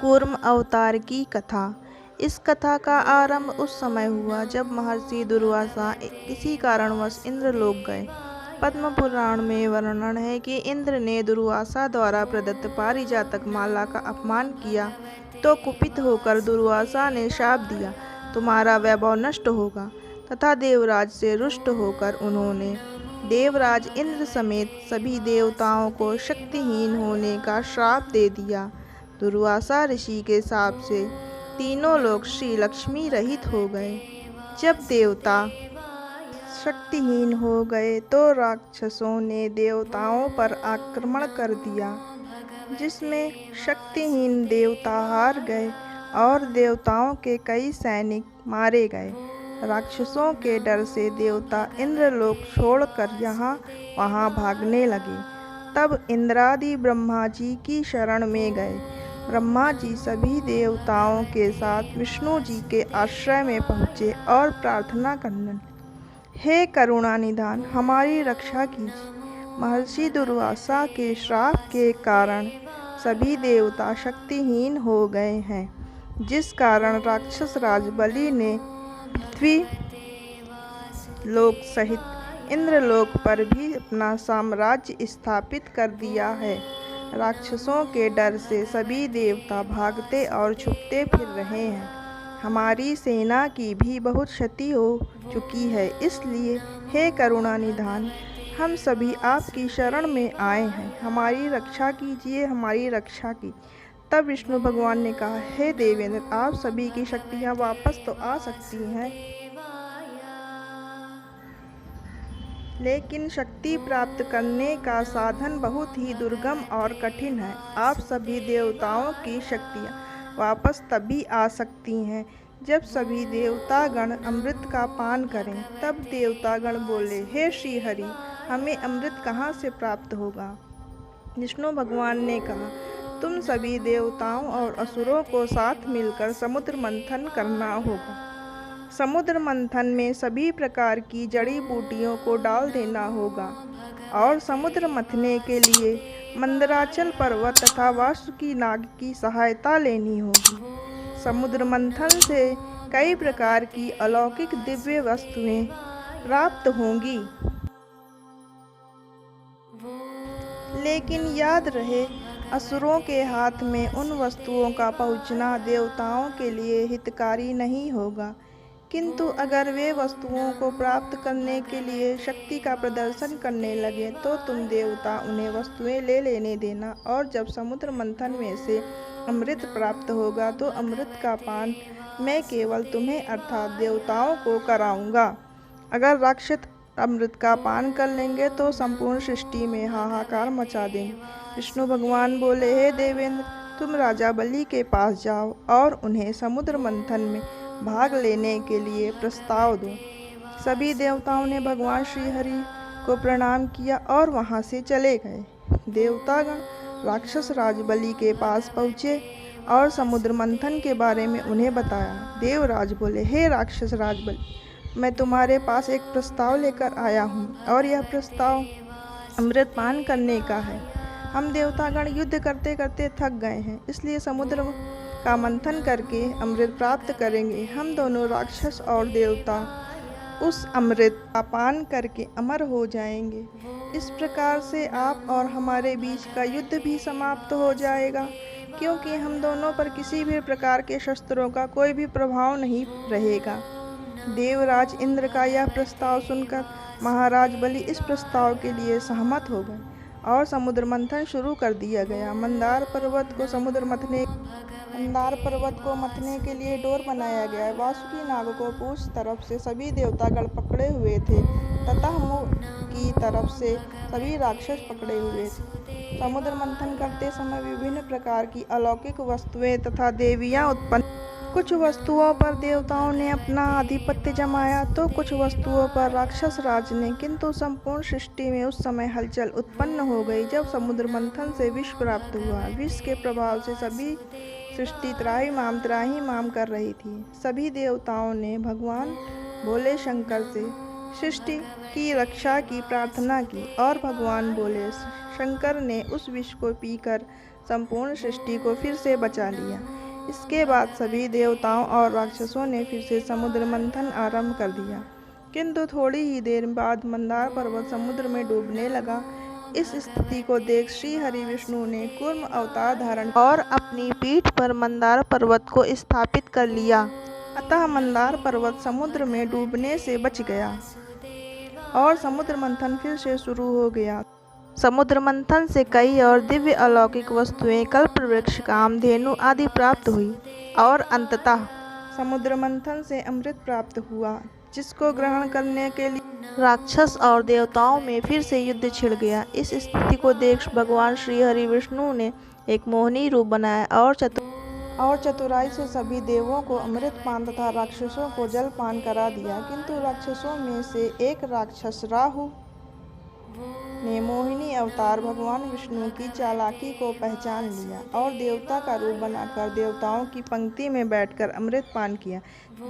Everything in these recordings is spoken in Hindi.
कूर्म अवतार की कथा। इस कथा का आरंभ उस समय हुआ जब महर्षि दुर्वासा किसी कारणवश इंद्रलोक गए। पद्म पुराण में वर्णन है कि इंद्र ने दुर्वासा द्वारा प्रदत्त पारिजातक माला का अपमान किया तो कुपित होकर दुर्वासा ने शाप दिया, तुम्हारा वैभव नष्ट होगा, तथा देवराज से रुष्ट होकर उन्होंने देवराज इंद्र समेत सभी देवताओं को शक्तिहीन होने का श्राप दे दिया। दुर्वासा ऋषि के शाप से तीनों लोग श्री लक्ष्मी रहित हो गए। जब देवता शक्तिहीन हो गए तो राक्षसों ने देवताओं पर आक्रमण कर दिया, जिसमें शक्तिहीन देवता हार गए और देवताओं के कई सैनिक मारे गए। राक्षसों के डर से देवता इंद्रलोक छोड़कर यहाँ वहाँ भागने लगे। तब इंद्रादि ब्रह्मा जी की शरण में गए। ब्रह्मा जी सभी देवताओं के साथ विष्णु जी के आश्रय में पहुँचे और प्रार्थना करने, हे करुणा निधान, हमारी रक्षा कीजिए। महर्षि दुर्वासा के श्राप के कारण सभी देवता शक्तिहीन हो गए हैं, जिस कारण राक्षस राज बलि ने पृथ्वी लोक सहित इंद्रलोक पर भी अपना साम्राज्य स्थापित कर दिया है। राक्षसों के डर से सभी देवता भागते और छुपते फिर रहे हैं। हमारी सेना की भी बहुत क्षति हो चुकी है, इसलिए हे करुणा निधान, हम सभी आपकी शरण में आए हैं, हमारी रक्षा कीजिए, हमारी रक्षा की। तब विष्णु भगवान ने कहा, हे देवेंद्र, आप सभी की शक्तियाँ वापस तो आ सकती हैं, लेकिन शक्ति प्राप्त करने का साधन बहुत ही दुर्गम और कठिन है। आप सभी देवताओं की शक्तियाँ वापस तभी आ सकती हैं जब सभी देवतागण अमृत का पान करें। तब देवतागण बोले, हे श्री हरि, हमें अमृत कहाँ से प्राप्त होगा? विष्णु भगवान ने कहा, तुम सभी देवताओं और असुरों को साथ मिलकर समुद्र मंथन करना होगा। समुद्र मंथन में सभी प्रकार की जड़ी बूटियों को डाल देना होगा और समुद्र मथने के लिए मंदराचल पर्वत तथा वासुकी नाग की सहायता लेनी होगी। समुद्र मंथन से कई प्रकार की अलौकिक दिव्य वस्तुएं प्राप्त होंगी, लेकिन याद रहे, असुरों के हाथ में उन वस्तुओं का पहुंचना देवताओं के लिए हितकारी नहीं होगा, किंतु अगर वे वस्तुओं को प्राप्त करने के लिए शक्ति का प्रदर्शन करने लगे तो तुम देवता उन्हें वस्तुएं ले लेने देना, और जब समुद्र मंथन में से अमृत प्राप्त होगा तो अमृत का पान मैं केवल तुम्हें अर्थात देवताओं को कराऊंगा। अगर राक्षस अमृत का पान कर लेंगे तो संपूर्ण सृष्टि में हाहाकार मचा देंगे। विष्णु भगवान बोले, हे देवेंद्र, तुम राजा बलि के पास जाओ और उन्हें समुद्र मंथन में भाग लेने के लिए प्रस्ताव दो। सभी देवताओं ने भगवान श्री हरि को प्रणाम किया और वहां से चले गए। देवतागण राक्षस राज बलि के पास पहुँचे और समुद्र मंथन के बारे में उन्हें बताया। देवराज बोले, हे राक्षस राज बलि, मैं तुम्हारे पास एक प्रस्ताव लेकर आया हूँ और यह प्रस्ताव अमृत पान करने का है। हम देवतागण युद्ध करते करते थक गए हैं, इसलिए समुद्र का मंथन करके अमृत प्राप्त करेंगे। हम दोनों राक्षस और देवता उस अमृत का पान करके अमर हो जाएंगे। इस प्रकार से आप और हमारे बीच का युद्ध भी समाप्त हो जाएगा, क्योंकि हम दोनों पर किसी भी प्रकार के शस्त्रों का कोई भी प्रभाव नहीं रहेगा। देवराज इंद्र का यह प्रस्ताव सुनकर महाराज बलि इस प्रस्ताव के लिए सहमत हो गए और समुद्र मंथन शुरू कर दिया गया। मंदार पर्वत को मथने के लिए डोर बनाया गया। वासुकी नाग को पूछ तरफ से सभी देवतागण पकड़े हुए थे तथा मुंह की तरफ से सभी राक्षस पकड़े हुए थे। समुद्र मंथन करते समय विभिन्न प्रकार की अलौकिक वस्तुएं तथा देवियां उत्पन्न। कुछ वस्तुओं पर देवताओं ने अपना आधिपत्य जमाया तो कुछ वस्तुओं पर राक्षस राज ने, किंतु संपूर्ण सृष्टि में उस समय हलचल उत्पन्न हो गई जब समुद्र मंथन से विष प्राप्त हुआ। विष के प्रभाव से सभी सृष्टि त्राहिमाम कर रही थी। सभी देवताओं ने भगवान भोले शंकर से सृष्टि की रक्षा की प्रार्थना की और भगवान भोले शंकर ने उस विष को पीकर संपूर्ण सृष्टि को फिर से बचा लिया। इसके बाद सभी देवताओं और राक्षसों ने फिर से समुद्र मंथन आरंभ कर दिया, किंतु थोड़ी ही देर बाद मंदार पर्वत समुद्र में डूबने लगा। इस स्थिति को देख श्री हरि विष्णु ने कूर्म अवतार धारण और अपनी पीठ पर मंदार पर्वत को स्थापित कर लिया। अतः मंदार पर्वत समुद्र में डूबने से बच गया और समुद्र मंथन फिर से शुरू हो गया। समुद्र मंथन से कई और दिव्य अलौकिक वस्तुएं, कल्प वृक्ष, कामधेनु आदि प्राप्त हुई और अंततः समुद्र मंथन से अमृत प्राप्त हुआ, जिसको ग्रहण करने के लिए राक्षस और देवताओं में फिर से युद्ध छिड़ गया। इस स्थिति को देख भगवान श्री हरि विष्णु ने एक मोहिनी रूप बनाया और चतुराई से सभी देवों को अमृत पान तथा राक्षसों को जल पान करा दिया। किंतु राक्षसों में से एक राक्षस राहु ने मोहिनी अवतार भगवान विष्णु की चालाकी को पहचान लिया और देवता का रूप बनाकर देवताओं की पंक्ति में बैठकर अमृत पान किया।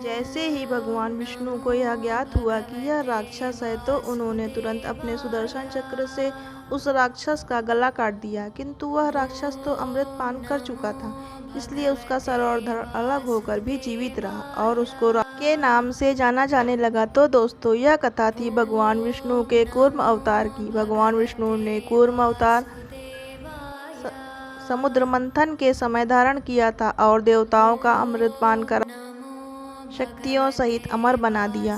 जैसे ही भगवान विष्णु को यह ज्ञात हुआ कि यह राक्षस है, तो उन्होंने तुरंत अपने सुदर्शन चक्र से उस राक्षस का गला काट दिया। किंतु वह राक्षस तो अमृत पान कर चुका था, इसलिए उसका सर और धड़ अलग होकर भी जीवित रहा और उसको के नाम से जाना जाने लगा। तो दोस्तों, यह कथा थी भगवान विष्णु के कूर्म अवतार की। भगवान विष्णु ने कूर्म अवतार समुद्र मंथन के समय धारण किया था और देवताओं का अमृत पान करा शक्तियों सहित अमर बना दिया।